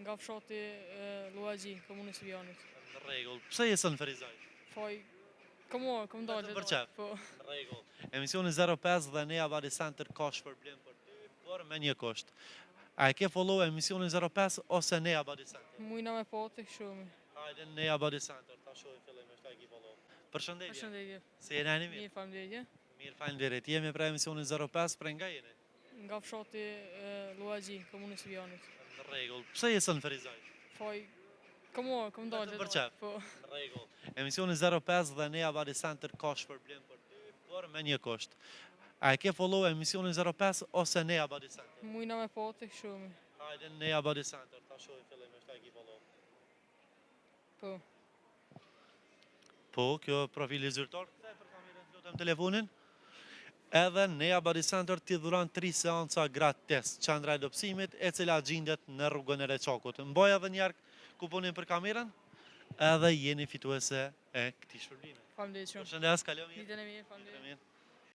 Nga fshati Luagji, komunës Vianit. Në rregull. Pse je në Ferizaj? Foj, kom dalë. Për çep. Po. Në rregull. Emisioni 05 dhe Nea Body Center ka shpërblim për ty, por me një kusht. A e ke follow emisionin 05 ose Nea Body Center? Mujna me pati shumë. Hajde Nea Body Center, ta shohim fillim me shtaj ki follow. Përshëndetje. Përshëndetje. Si jeni mirë? Mirë, faleminderit. Mirë, faleminderit. Jemi pra emisionin 05, pra nga jeni? Nga fshati Luagji, komunës Vianit. Në rregull. Pse je në Ferizaj? Foj, kom dalë. Për çep. Po. Në rregull. Emisioni 05 dhe Nea Body Center ka shpërblim për ty, por me një kusht. A e ke follow emisionin 05 ose Nea Body Center? Mujna me pati shumë. Hajde Nea Body Center, ta shohim fillim me shtaj ki follow. Po. Po, kjo profili zyrtar. Kthej për kamerën, lutem telefonin. Edhe Nea Body Center t'i dhuron 3 seanca gratis. Qendra e dobësimit e cila gjendet në rrugën e Reçakut. Mbaj edhe një herë kuponin për kamerën, edhe jeni fituese e këtij shpërblimi. Faleminderit shumë. Përshëndes, kaloj mirë. Ditën e mirë, faleminderit.